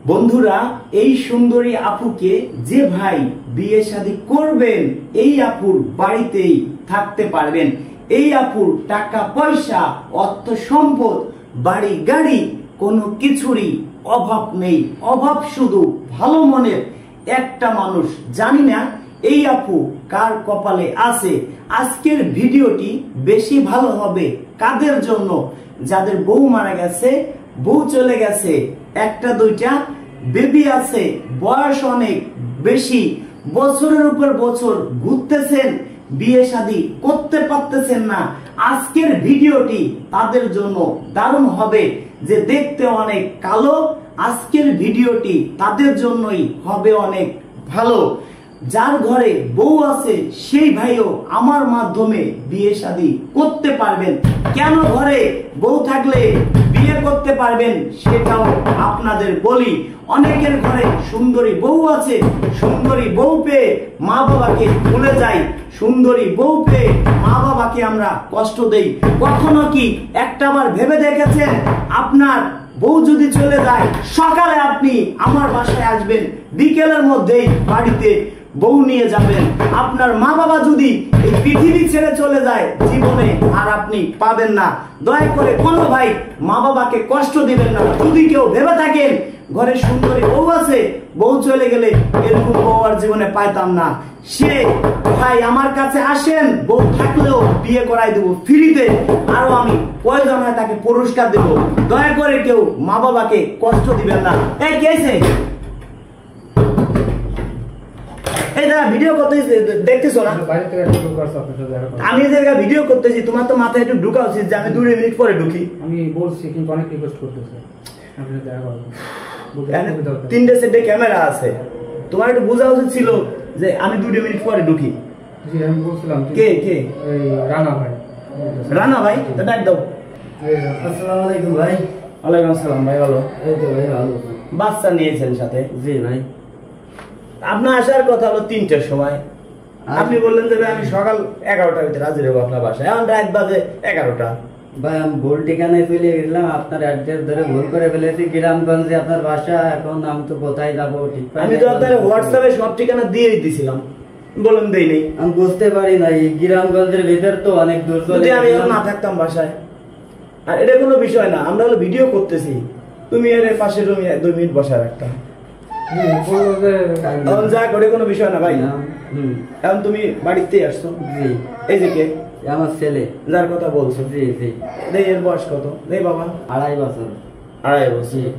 বন্ধুরা, এই সুন্দরী আপুকে যে ভাই বিয়ে শাদী করবেন, এই আপুর বাড়িতেই থাকতে পারবেন। এই আপুর টাকা পয়সা, অর্থ সম্পদ, বাড়ি গাড়ি কোনো কিছুরই অভাব নেই। অভাব শুধু ভালো মনের একটা মানুষ। জানি না এই আপু কার কপালে আছে। আজকের ভিডিওটি বেশি ভালো হবে কাদের জন্য? যাদের বউ মারা গেছে, বউ চলে গেছে, একটা দুইটা বেবি আছে, বয়স অনেক বেশি, বছরের উপর বছর ঘুরতেছেন, বিয়ে শাদী করতে পারতেছেন না। আজকের ভিডিওটি তাদের জন্য দারুণ হবে। যে দেখতে অনেক কালো, আজকের ভিডিওটি তাদের জন্যই হবে অনেক ভালো। যার ঘরে বউ আছে সেই ভাইও আমার মাধ্যমে বিয়ে শাদী করতে পারবেন। কেন ঘরে বউ থাকলে বিয়ে করতে পারবেন সেটাও আপনাদের বলি। অনেকের ঘরে সুন্দরী বউ আছে, সুন্দরী বউ পেয়ে মা বাবাকে ভুলে যাই, সুন্দরী বউ পেয়ে মা বাবাকে আমরা কষ্ট দেই। কখনো কি একটাবার ভেবে দেখেছেন আপনার বউ যদি চলে যায়, সকালে আপনি আমার বাসায় আসবেন, বিকেলের মধ্যেই বাড়িতে বউ নিয়ে যাবেন। আপনার মা বাবা যদি এই পৃথিবী ছেড়ে চলে যায়, জীবনে আর আপনি পাবেন না। দয়া করে কোনো ভাই মা বাবাকে কষ্ট দিবেন না। যদি কেউ ভেবে থাকেন ঘরে সুন্দরী বউ আছে, বউ চলে গেলে এরকম বউ আর জীবনে পাইতাম না, সে ভাই আমার কাছে আসেন, বউ থাকলেও বিয়ে করাই দেবো ফ্রিতে, আরো আমি প্রয়োজন হয় তাকে পুরস্কার দেব। দয়া করে কেউ মা বাবাকে কষ্ট দিবেন না। এই কে আছে? এই দাদা ভিডিও করতেছি, দেখতেছো না? আমি যে ভিডিও করতেছি, তোমার তো মাথায় একটু ঢুকা উচিত যে আমি 2 মিনিট পরে ঢুকি। আমি বলছি কিন্তু অনেক রিকোয়েস্ট করতেছে, আপনি দেখা করবেন। 3টে সেটে ক্যামেরা আছে, তোমার একটু বোঝা উচিত ছিল যে আমি 2 মিনিট পরে ঢুকি। জি আমি বলছিলাম। কে কে? এই রানা ভাই। রানা ভাই, তো ডাক দাও। আসসালামু আলাইকুম ভাই। ওয়ালাইকুম আসসালাম ভাই, ভালো? এই তো ভাই ভালো। বাচ্চা নিয়েছেন সাথে? জি ভাই। আপনার আসার কথা হলো 3টার সময়, আপনি বললেন যে আমি সকাল 11টার ভিতরে হাজির হবো আপনার বাসায়। এখন রাত বাজে 11টা। ভাই আমি ভুল ঠিকানায় চলে গেছিলাম, আপনার অ্যাড্রেস ধরে ভুল করে ফেলেছি। গ্রামগঞ্জে আপনার বাসা, এখন আমি তো কোথায় যাবো ঠিক পাই না। আমি তো আপনার হোয়াটসঅ্যাপে সব ঠিকানা দিয়েই দিছিলাম, বলেন দেই নেই। আমি বুঝতে পারি না, এই গ্রামগঞ্জের ভিতর তো অনেক দূর চলে। যদি আমি না থাকতাম বাসায়, আর এটা কোনো বিষয় না, আমরা হলো ভিডিও করতেছি, তুমি এর পাশে রুমে 2 মিনিট বসা রাখতাম। এখন যা করে কোনো বিষয় না ভাই। এখন তুমি বাড়িতে আসছো? জি। এই যে কে? আমার ছেলে, যার কথা বলছো। জি জি। এর বয়স কত? বাবা 2.5 বছর। 2.5 বছর।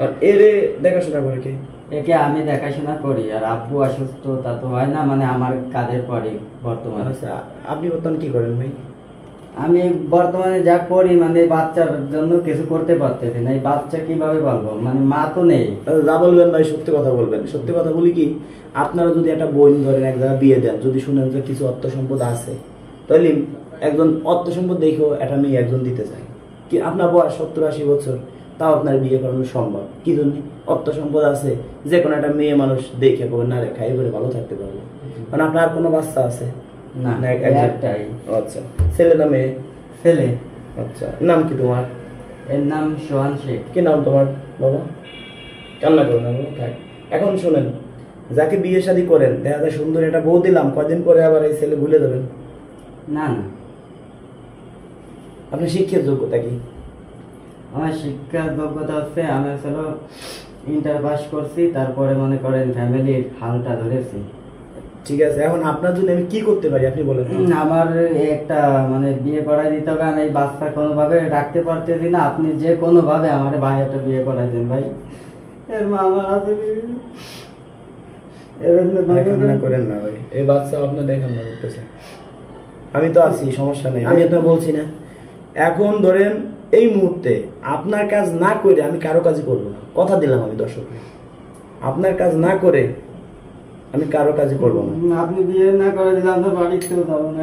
আর এরে দেখাশোনা করে কে? একে আমি দেখাশোনা করি, আর আব্বু অসুস্থ, তা তো হয় না, মানে আমার কাজের পরে বর্তমানে। আচ্ছা, আপনি বর্তমানে কি করেন ভাই? আমি বর্তমানে যা করি, মানে বাচ্চার জন্য কিছু করতে পারতেছি না। এই বাচ্চা কিভাবে বলবো, মানে মা তো নেই। যা বলবেন ভাই সত্যি কথা বলবেন। সত্যি কথা বলি কি, আপনারা যদি একটা বোন ধরেন এক জায়গায় বিয়ে দেন, যদি শুনেন যে কিছু অর্থ সম্পদ আছে, তাহলে একজন অর্থ সম্পদ দেখেও একটা মেয়ে একজন দিতে চায়। কি আপনার বয়স 70-80 বছর, তাও আপনার বিয়ে করানো সম্ভব। কি জন্য? অর্থ সম্পদ আছে, যে কোনো একটা মেয়ে মানুষ দেখে করবে না রেখা এবারে ভালো থাকতে পারবে। মানে আপনার কোনো বাচ্চা আছে? না, একটাই। আচ্ছা, ছেলে না মেয়ে? ছেলে। আচ্ছা, নাম কি তোমার? এর নাম সোহান শেখ। কি নাম তোমার বাবা? কান্না করো না, থাক। এখন শোনেন, যাকে বিয়ে শাদী করেন, দেখা যায় সুন্দর একটা বউ দিলাম, কদিন পরে আবার এই ছেলে ভুলে যাবেন। না না। আপনার শিক্ষার যোগ্যতা কি? আমার শিক্ষার যোগ্যতা হচ্ছে, আমি আসলে ইন্টার পাস করছি, তারপরে মনে করেন ফ্যামিলির হালটা ধরেছি। ঠিক আছে, এখন আপনার জন্য আমি কি করতে পারি আপনি বলেন। আমার একটা মানে বিয়ে করাই দিতে হবে, আমি এই বাচ্চা কোনোভাবে রাখতে পারতেছি না। আপনি যে কোনো ভাবে আমার ভাই একটা বিয়ে করাই দেন ভাই। এর মা আমার হাতে করেন না ভাই, এই বাচ্চা আপনার দেখেন না করতেছে। আমি তো আছি, সমস্যা নেই। আমি আপনার বলছি না, এখন ধরেন এই মুহূর্তে আপনার কাজ না করে আমি কারো কাজই করবো না, কথা দিলাম আমি দর্শককে। আপনার কাজ না করে আমি কারো কাজে করবো না। আপনি বিয়ে না করে দিলে আপনার বাড়িতেও যাবো না।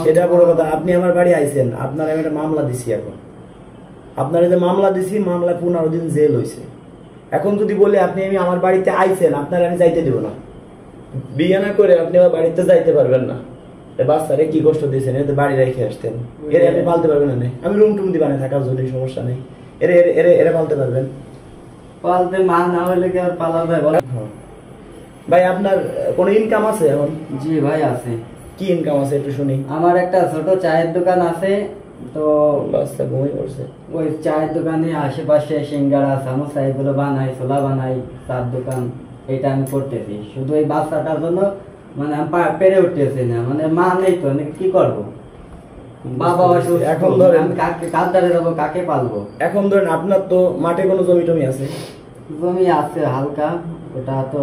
সেটা বড় কথা। আপনি আমার বাড়ি আইছেন, আপনার আমি একটা মামলা দিছি। এখন আপনার যে মামলা দিছি, মামলায় 15 দিন জেল হয়েছে। এখন যদি বলে আপনি আমি আমার বাড়িতে আইছেন, আপনার আমি যাইতে দেবো না। বিয়ে না করে আপনি আমার বাড়িতে যাইতে পারবেন না। বাচ্চারে কি কষ্ট দিয়েছেন, এতে বাড়ি রেখে আসতেন, এর আপনি পালতে পারবেন না। আমি রুম টুম দিবানে থাকার জন্য সমস্যা নেই, এরে পালতে পারবেন। পালতে মা না হলে কি আর পালা যায় বলো? ভাই আপনার কোনো ইনকাম আছে এখন? জি ভাই আছে। কি ইনকাম আছে একটু শুনি। আমার একটা ছোট চায়ের দোকান আছে, তো বাচ্চা ঘুমিয়ে পড়ছে। ওই চায়ের দোকানে আশেপাশে সিঙ্গারা সামোসা এগুলো বানাই, ছোলা বানাই, চার দোকান, এটা আমি করতেছি। শুধু এই বাচ্চাটার জন্য মানে আমি পেরে উঠতেছি না, মানে মা নেই তো, মানে কি করবো, বাবা অসুস্থ, এখন ধরেন আমি কার দ্বারে যাবো, কাকে পালবো? এখন ধরেন আপনার তো মাঠে কোনো জমি টমি আছে? জমি আছে হালকা, ওটা তো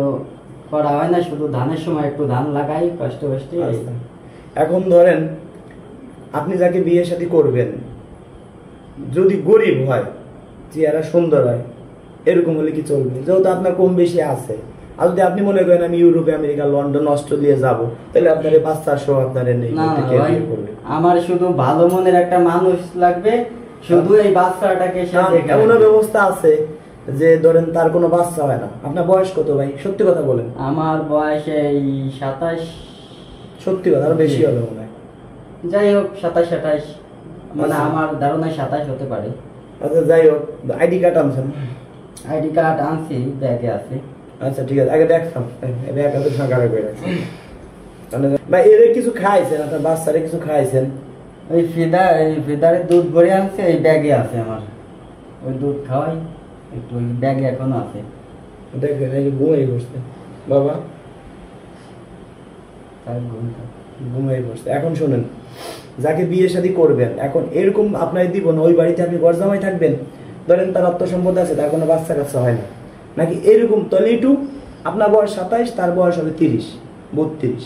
করা হয় না, শুধু ধানের সময় একটু ধান লাগাই কষ্ট কষ্টে। আচ্ছা। এখন ধরেন আপনি যাকে বিয়ে শাদী করবেন যদি গরিব হয়, চেহারা সুন্দর হয়, এরকম হলে কি চলবে? যেহেতু আপনার কম বেশি আছে, আর যদি আপনি মনে করেন আমি ইউরোপে, আমেরিকা, লন্ডন, অস্ট্রেলিয়া যাব, তাহলে আপনার এই বাচ্চা সহ আপনার নেই, না ভাই, আমার শুধু ভালো মনের একটা মানুষ লাগবে, শুধু এই বাচ্চাটাকে এমন ব্যবস্থা আছে যে ধরেন তার কোনো বাচ্চা হয় না। আপনার বয়স কত ভাই, সত্যি কথা বলেন? আমার বয়স এই 27। সত্যি কথা, আরো বেশি হবে মনে হয়। যাই হোক 27-28, মানে আচ্ছা। আমার ধারণা 27 হতে পারে। আচ্ছা যাই হোক, আইডি কার্ড আনছেন? আইডি কার্ড আনছি, ব্যাগে আছে। আচ্ছা ঠিক আছে, আগে দেখতাম ব্যাগ এত ফাঁকা করে রাখছি। ভাই এর কিছু খাইছেন আপনার বাচ্চারে, কিছু খাইছেন? ওই ফিদারে দুধ ভরে আনছে, এই ব্যাগে আছে আমার, ওই দুধ খাওয়াই, একটু ওই ব্যাগে এখনো আছে। দেখবেন এই যে ঘুমিয়ে পড়ছে বাবা, তার ঘুমটা ঘুমিয়ে পড়ছে। এখন শোনেন, যাকে বিয়ে শাদী করবেন, এখন এরকম আপনার দিব না ওই বাড়িতে আপনি গরজামাই থাকবেন, ধরেন তার অর্থসম্পদ আছে, তার কোনো বাচ্চা কাচ্চা হয় না, নাকি এরকম তলিটু আপনার বয়স 27, তার বয়স হবে 30-32,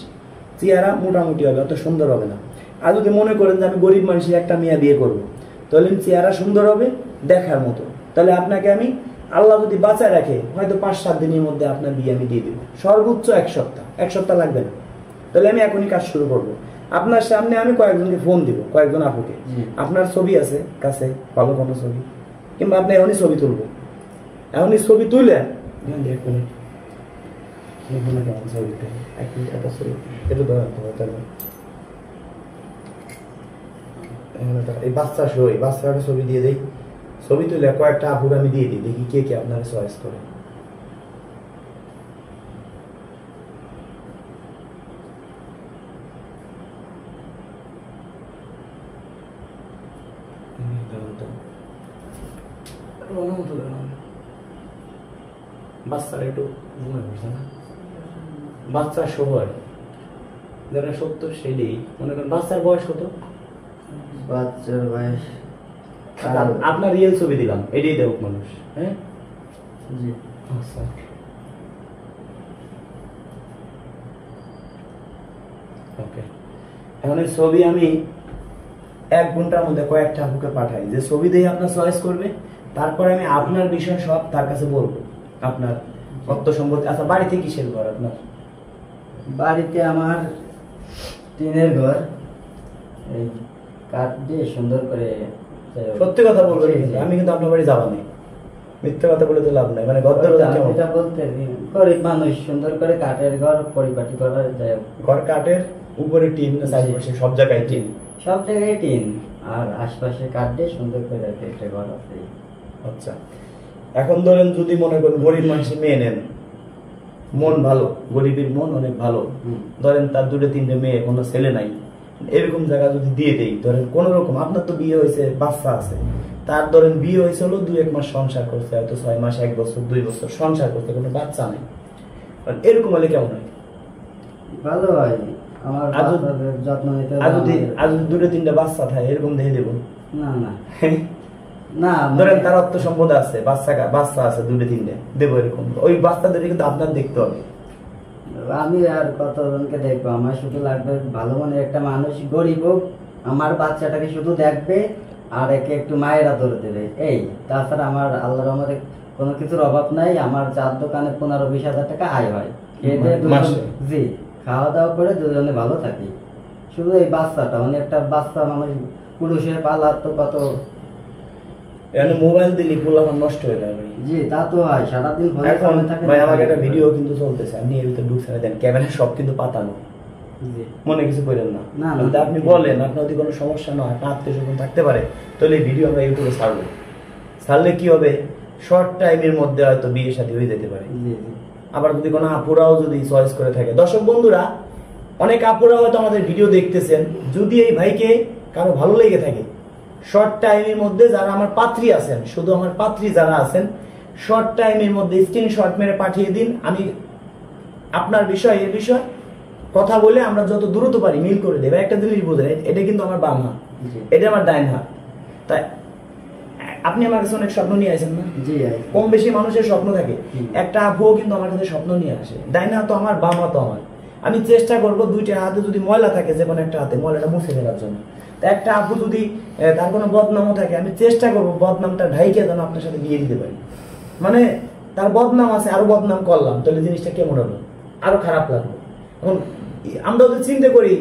চেহারা মোটামুটি হবে, অত সুন্দর হবে না। আর যদি মনে করেন যে আমি গরিব মানুষের একটা মেয়ে বিয়ে করবো, তাহলে চেহারা সুন্দর হবে, দেখার মতো, তাহলে আপনাকে আমি আল্লাহ যদি বাঁচায় রাখে হয়তো 5-7 দিনের মধ্যে আপনার বিয়ে আমি দিয়ে দেবো, সর্বোচ্চ 1 সপ্তাহ লাগবে না। তাহলে আমি এখনই কাজ শুরু করবো। আপনার সামনে আমি কয়েকজনকে ফোন দিব, কয়েকজন আপুকে, আপনার ছবি আছে কাছে, ভালো কোনো ছবি, কিংবা আপনি এখনই ছবি তুলবো, এখনই ছবি তুলে এই বাচ্চা সহ এই বাচ্চাটা ছবি দিয়ে দেই, ছবি তুলে কয়েকটা আপুকে আমি দিয়ে দিই, দেখি কে কে আপনার চয়েস করে। বাচ্চারা একটু ঘুমিয়ে পড়ছে না, বাচ্চা সহ যারা 70 সেটাই মনে করেন। বাচ্চার বয়স কত? বাচ্চার বয়স, আপনার রিয়েল ছবি দিলাম, এটাই দেব মানুষ। হ্যাঁ জি আচ্ছা, ওকে। এখন এই ছবি আমি 1 ঘন্টার মধ্যে কয়েকটা আপুকে পাঠাই, যে ছবি দিয়ে আপনার চয়েস করবে, তারপরে আমি আপনার বিষয় সব তার কাছে বলবো। আপনার অর্থ সম্পত্তি, আচ্ছা বাড়িতে কিসের ঘর আপনার? বাড়িতে আমার টিনের ঘর, এই কাঠ দিয়ে সুন্দর করে। সত্যি কথা বলবেন কিন্তু, আমি কিন্তু আপনার বাড়ি যাবো না, মিথ্যে কথা বলে তো লাভ নাই। মানে এটা বলতে গরিব মানুষ, সুন্দর করে কাঠের ঘর পরিপাটি করা যায়। ঘর কাঠের, উপরে টিন, চারিপাশে সব জায়গায় টিন, সব জায়গায় টিন, আর আশপাশে কাঠ দিয়ে সুন্দর করে একটা ঘর আছে। আচ্ছা, এখন ধরেন যদি মনে করেন গরিব মানুষের মেয়ে নেন, মন ভালো, গরিবের মন অনেক ভালো, ধরেন তার 2-3টে মেয়ে, কোনো ছেলে নাই, এরকম জায়গা যদি দিয়ে দেই, ধরেন কোন রকম, আপনার তো বিয়ে হয়েছে, বাচ্চা আছে, তার ধরেন বিয়ে হয়েছে হলো 2-1 মাস সংসার করছে, হয়তো 6 মাস, 1 বছর, 2 বছর সংসার করতে, কোনো বাচ্চা নেই, এরকম হলে কেমন হয়? ভালো হয়, আমার যত্ন নিতে। আর যদি 2-3টে বাচ্চা থাকে, এরকম দেখে দেবো না না না, ধরেন তার অর্থ সম্পদ আছে, বাচ্চা আছে 2-3টে, দেবো এরকম, ওই বাচ্চাদের কিন্তু আপনার দেখতে হবে। আমি আর কতজনকে দেখবো, আমার শুধু লাগবে ভালো মনের একটা মানুষ, গরিব হোক, আমার বাচ্চাটাকে শুধু দেখবে আর একে একটু মায়েরা ধরে দেবে, এই। তাছাড়া আমার আল্লাহর রহমতে কোনো কিছুর অভাব নাই, আমার চার দোকানে 15-20 হাজার টাকা আয় হয়, জি, খাওয়া দাওয়া করে দুজনে ভালো থাকি। শুধু এই বাচ্চাটা, মানে একটা বাচ্চা মানুষ পুরুষের পালার তো কত, মোবাইল দিলে পোলাপান নষ্ট হয়ে যাবে। জি তা তো হয়, সারাদিন এখন ভাই আমার একটা ভিডিও কিন্তু চলতেছে, আপনি এর ভিতরে ঢুকছেন, দেন ক্যামেরা সব কিন্তু পাতানো, মনে কিছু করেন না। যদি আপনি বলেন আপনার যদি কোনো সমস্যা না হয়, আপনার আত্মীয় স্বজন থাকতে পারে, তাহলে এই ভিডিও আমরা ইউটিউবে ছাড়বো। ছাড়লে কি হবে, শর্ট টাইমের মধ্যে হয়তো বিয়ে শাদী হয়ে যেতে পারে। জি জি। আবার যদি কোনো আপুরাও যদি চয়েস করে থাকে, দর্শক বন্ধুরা অনেক আপুরা হয়তো আমাদের ভিডিও দেখতেছেন, যদি এই ভাইকে কারো ভালো লেগে থাকে, শর্ট টাইমের মধ্যে যারা আমার পাত্রী আছেন, শুধু আমার পাত্রী যারা আছেন, শর্ট টাইমের মধ্যে স্ক্রিনশট মেরে পাঠিয়ে দিন। আমি আপনার বিষয় এর বিষয় কথা বলে আমরা যত দ্রুত পারি মিল করে দেবো। একটা জিনিস বোঝেন, এটা কিন্তু আমার বাম হাত, এটা আমার ডাইন হাত। তাই আপনি আমার কাছে অনেক স্বপ্ন নিয়ে আসেন না? জি। কম বেশি মানুষের স্বপ্ন থাকে, একটা আপুও কিন্তু আমার কাছে স্বপ্ন নিয়ে আসে। ডাইন হাত তো আমার, বাম হাত তো আমার। আমি চেষ্টা করবো দুইটা হাতে যদি ময়লা থাকে, যে কোনো একটা হাতে ময়লাটা মুছে ফেলার জন্য। তা একটা আপু যদি তার কোনো বদনামও থাকে, আমি চেষ্টা করবো বদনামটা ঢাইকে যেন আপনার সাথে বিয়ে দিতে পারি। মানে তার বদনাম আছে, আরো বদনাম করলাম, তাহলে জিনিসটা কেমন হলো, আরো খারাপ লাগলো। এখন আমরা যদি চিন্তা করি,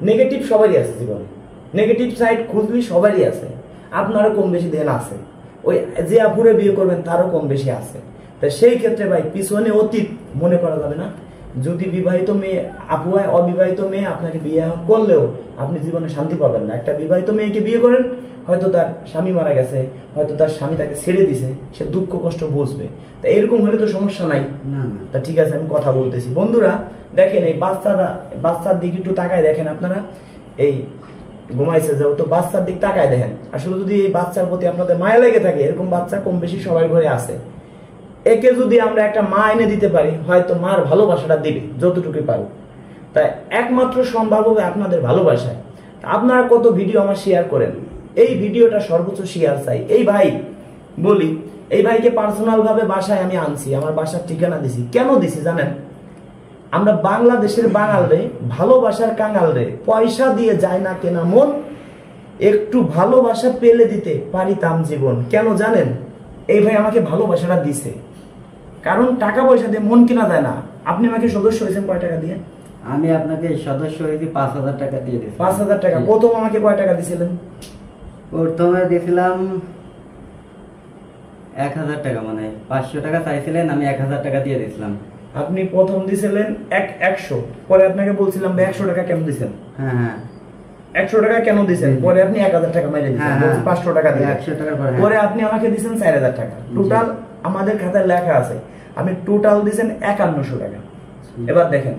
নেগেটিভ সবারই আছে জীবনে, নেগেটিভ সাইড খুঁজলি সবারই আছে, আপনারও কম বেশি দেন আছে, ওই যে আপুরে বিয়ে করবেন তারও কম বেশি আছে। তাই সেই ক্ষেত্রে ভাই পিছনে অতীত মনে করা যাবে না। যদি বিবাহিত মেয়ে আপু হয়, অবিবাহিত মেয়ে আপনাকে বিয়ে করলেও আপনি জীবনে শান্তি পাবেন না। একটা বিবাহিত মেয়েকে বিয়ে করেন, হয়তো তার স্বামী মারা গেছে, হয়তো তার স্বামী তাকে ছেড়ে দিছে, সে দুঃখ কষ্ট বুঝবে। তা এরকম হলে তো সমস্যা নাই। তা ঠিক আছে, আমি কথা বলতেছি। বন্ধুরা দেখেন, এই বাচ্চার দিকে একটু তাকায় দেখেন আপনারা, এই ঘুমাইছে যেহেতু বাচ্চার দিক তাকায় দেখেন। আসলে যদি এই বাচ্চার প্রতি আপনাদের মায়া লেগে থাকে, এরকম বাচ্চা কম বেশি সবার ঘরে আছে, একে যদি আমরা একটা মা এনে দিতে পারি, হয়তো মার ভালোবাসাটা দিবে যতটুকু পারো। তাই একমাত্র সম্ভব হবে আপনাদের ভালোবাসায়। আপনারা কত ভিডিও আমার শেয়ার করেন, এই ভিডিওটা সর্বোচ্চ শেয়ার চাই। এই ভাই বলি, এই ভাইকে পার্সোনাল ভাবে বাসায় আমি আনছি, আমার বাসার ঠিকানা দিছি। কেন দিছি জানেন? আমরা বাংলাদেশের বাঙাল রে, ভালোবাসার কাঙাল রে, পয়সা দিয়ে যায় না কেনা মন, একটু ভালোবাসা পেলে দিতে পারিতাম জীবন। কেন জানেন? এই ভাই আমাকে ভালোবাসাটা দিছে, কারণ টাকা পয়সা দিয়ে মন কেনা যায় না। আপনি আমাকে সদস্য হয়েছেন কয় টাকা দিয়ে? আমি আপনাকে সদস্য হয়েছি 5,000 টাকা দিয়ে দিয়েছি। 5,000 টাকা। প্রথম আমাকে কয় টাকা দিছিলেন? প্রথমে দিয়েছিলাম 1,000 টাকা, মানে 500 টাকা চাইছিলেন, আমি 1,000 টাকা দিয়ে দিয়েছিলাম। আপনি প্রথম দিছিলেন 100, পরে আপনাকে বলছিলাম 100 টাকা কেন দিছেন? হ্যাঁ হ্যাঁ। 100 টাকা কেন দিছেন? পরে আপনি 1,000 টাকা মাইরে দিছেন, বলছি 500 টাকা দিলেন। 100 টাকার পরে আপনি আমাকে দিছেন 4,000 টাকা। টোটাল আমাদের খাতায় লেখা আছে আপনি টোটাল দিছেন 5100 টাকা। এবার দেখেন,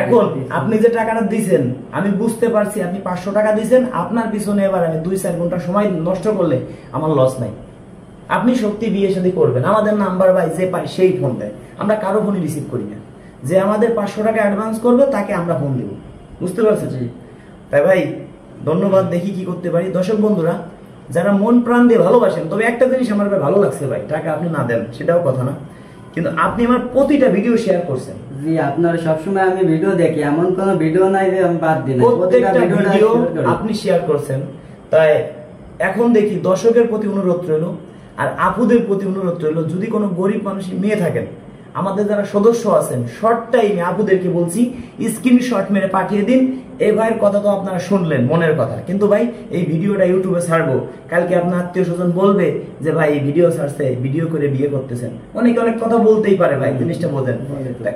এখন আপনি যে টাকাটা দিছেন, আমি বুঝতে পারছি আপনি 500 টাকা দিছেন, আপনার পিছনে এবার আমি 2-4 ঘন্টা সময় নষ্ট করলে আমার লস নাই। আপনি সত্যি বিয়ে শাদী করবেন, আমাদের নাম্বার ভাই যে পাই সেই ফোন দেয়, আমরা কারো ফোনই রিসিভ করি না। যে আমাদের 500 টাকা অ্যাডভান্স করবে তাকে আমরা ফোন দেব, বুঝতে পারছেন? তাই ভাই ধন্যবাদ। দেখি কি করতে পারি। দর্শক বন্ধুরা যারা মন প্রাণ দিয়ে ভালোবাসেন, তবে একটা জিনিস আমার ভাই ভালো লাগছে ভাই, টাকা আপনি না দেন সেটাও কথা না, কিন্তু আপনি আমার প্রতিটা ভিডিও শেয়ার করছেন। জি, আপনার সবসময় আমি ভিডিও দেখি, এমন কোন ভিডিও নাই যে আমি বাদ দিই না, প্রত্যেকটা ভিডিও আপনি শেয়ার করছেন। তাই এখন দেখি দর্শকের প্রতি অনুরোধ রইল, আর আপুদের প্রতি অনুরোধ রইল, যদি কোনো গরিব মানুষের মেয়ে থাকেন, আমাদের যারা সদস্য আছেন, শর্ট টাইমে আপুদেরকে বলছি স্ক্রিনশট মেরে পাঠিয়ে দিন। এই ভাইয়ের কথা তো আপনারা শুনলেন, মনের কথা, কিন্তু ভাই এই ভিডিওটা ইউটিউবে ছাড়বো, কালকে আপনার আত্মীয় স্বজন বলবে যে ভাই এই ভিডিও ছাড়ছে, ভিডিও করে বিয়ে করতেছেন, অনেকে অনেক কথা বলতেই পারে ভাই, জিনিসটা বোঝেন।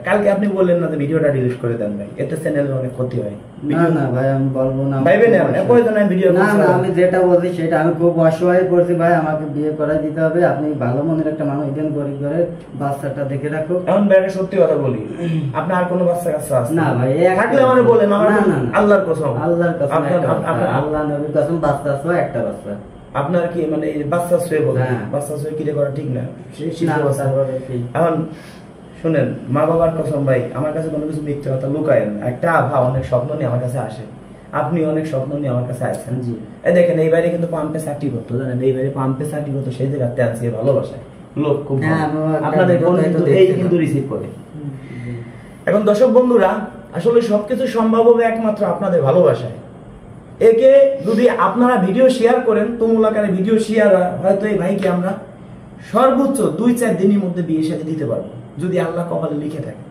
কালকে আপনি বললেন না যে ভিডিওটা ডিলিট করে দেন ভাই, এতে চ্যানেলের অনেক ক্ষতি হয়। না ভাই আমি বলবো না, ভাইবেন না প্রয়োজন আমি ভিডিও না না, আমি যেটা বলছি সেটা, আমি খুব অসহায় পড়ছি ভাই, আমাকে বিয়ে করে দিতে হবে, আপনি ভালো মনের একটা মানুষ দেন, গরিব ঘরে বাচ্চাটা দেখে রাখো। এখন ভাইকে সত্যি কথা বলি, আপনার আর কোনো বাচ্চা কাচ্চা আছে? না ভাই, থাকলে আমারে বলেন, আমার আল্লাহর কসম, আল্লাহর কসম, আল্লাহ নবীর কসম, বাচ্চা আছে একটা বাচ্চা। আপনার কি মানে বাচ্চা শুয়ে বলে, বাচ্চা শুয়ে কিরে করা ঠিক না। এখন শুনেন, মা বাবার কসম ভাই, আমার কাছে কোনো কিছু মিথ্যে কথা লুকায়েন না। একটা আভা অনেক স্বপ্ন নিয়ে আমার কাছে আসে, আপনি অনেক স্বপ্ন নিয়ে আমার কাছে আসছেন। এই দেখেন, এই বাইরে কিন্তু পাম্পে চাকরি করতো, জানেন? এই বাইরে পাম্পে চাকরি করতো, সেই জায়গাতে আছে ভালোবাসায় লোক খুব আপনাদের কিন্তু রিসিভ করে। এখন দর্শক বন্ধুরা, আসলে সবকিছু সম্ভব হবে একমাত্র আপনাদের ভালোবাসায়। একে যদি আপনারা ভিডিও শেয়ার করেন, তুমুল আকারে ভিডিও শেয়ার, হয়তো এই ভাইকে আমরা সর্বোচ্চ 2-4 দিনের মধ্যে বিয়ে সাথে দিতে পারবো, যদি আল্লাহ কপালে লিখে থাকে।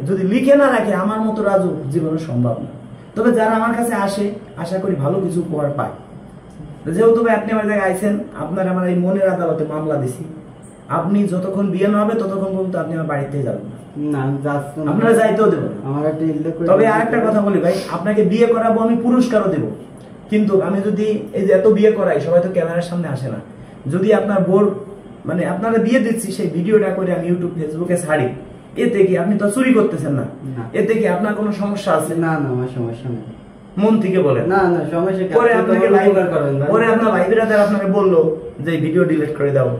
যদি লিখে না রাখে, আমার মতো রাজু জীবনে সম্ভব না। তবে যারা আমার কাছে আসে, আশা করি ভালো কিছু উপহার পায়। যেহেতু ভাই আপনি আমার জায়গায় আইছেন, আপনার আমার এই মনের আদালতে মামলা দিছি, আপনি যতক্ষণ বিয়ে না হবে ততক্ষণ পর্যন্ত আপনি আমার বাড়িতে যাবেন না, আপনারা যাইতেও দেবেন। তবে আরেকটা কথা বলি ভাই, আপনাকে বিয়ে করাবো, আমি পুরস্কারও দেবো, কিন্তু আমি যদি এই যে এত বিয়ে করাই, সবাই তো ক্যামেরার সামনে আসে না, যদি আপনার বোর মানে আপনারা দিয়ে দিচ্ছি সেই ভিডিওটা করে আমি ইউটিউব ফেসবুকে ছাড়ি, এতে কি আপনি তো চুরি করতেছেন না, না। এতে কি আপনার কোনো সমস্যা আছে? না না, আমার সমস্যা নেই। মন থেকে বলেন। না না, সমস্যা কি? পরে আপনাকে লাইভ করেন ভাই। পরে আপনার ভাই বিরাদার আপনাকে বললো যে ভিডিও ডিলিট করে দাও,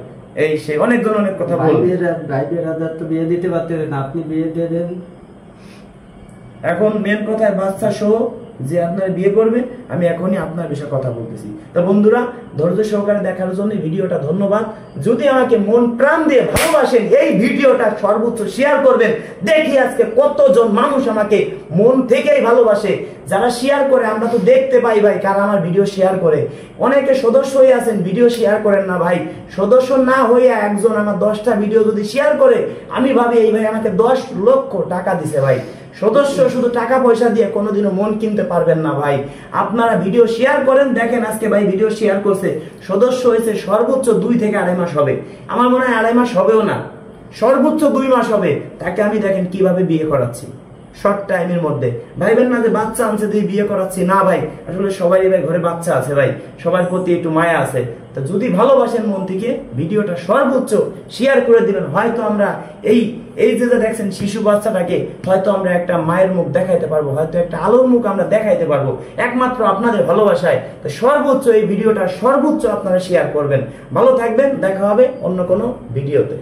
এই সে অনেকজন অনেক কথা বলবে। ভাই বিরাদার তো বিয়ে দিতে পারতেন, আপনি বিয়ে দিয়ে দেন। এখন মেন কথায় বাচ্চা সহ যে আপনার বিয়ে করবে, আমি এখনই আপনার বিষয়ে কথা বলতেছি। তো বন্ধুরা, ধৈর্য সহকারে দেখার জন্য ভিডিওটা ধন্যবাদ। যদি আমাকে মন প্রাণ দিয়ে ভালোবাসেন, এই ভিডিওটা সর্বোচ্চ শেয়ার করবেন। দেখি আজকে কতজন মানুষ আমাকে মন থেকেই ভালোবাসে। যারা শেয়ার করে আমরা তো দেখতে পাই ভাই কারা আমার ভিডিও শেয়ার করে। অনেকে সদস্য হয়ে আছেন, ভিডিও শেয়ার করেন না ভাই। সদস্য না হয়ে একজন আমার 10টা ভিডিও যদি শেয়ার করে, আমি ভাবি এই ভাই আমাকে 10 লক্ষ টাকা দিছে ভাই। সদস্য শুধু টাকা পয়সা দিয়ে কোনোদিনও মন কিনতে পারবেন না ভাই। আপনারা ভিডিও শেয়ার করেন, দেখেন আজকে ভাই ভিডিও শেয়ার করছে, সদস্য হয়েছে সর্বোচ্চ 2 থেকে 2.5 মাস হবে। আমার মনে হয় 2.5 মাস হবেও না, সর্বোচ্চ 2 মাস হবে। তাকে আমি দেখেন কিভাবে বিয়ে করাচ্ছি শর্ট টাইমের মধ্যে। ভাইবেন না যে বাচ্চা আনছে দিয়ে বিয়ে করাচ্ছি, না ভাই, আসলে সবাই ভাই ঘরে বাচ্চা আছে ভাই, সবার প্রতি একটু মায়া আছে। তো যদি ভালোবাসেন মন থেকে, ভিডিওটা সর্বোচ্চ শেয়ার করে দিবেন। হয়তো আমরা এই যে দেখছেন শিশু বাচ্চাটাকে হয়তো আমরা একটা মায়ের মুখ দেখাইতে পারবো, হয়তো একটা আলোর মুখ আমরা দেখাইতে পারবো, একমাত্র আপনাদের ভালোবাসায়। তো সর্বোচ্চ এই ভিডিওটা সর্বোচ্চ আপনারা শেয়ার করবেন। ভালো থাকবেন, দেখা হবে অন্য কোনো ভিডিওতে।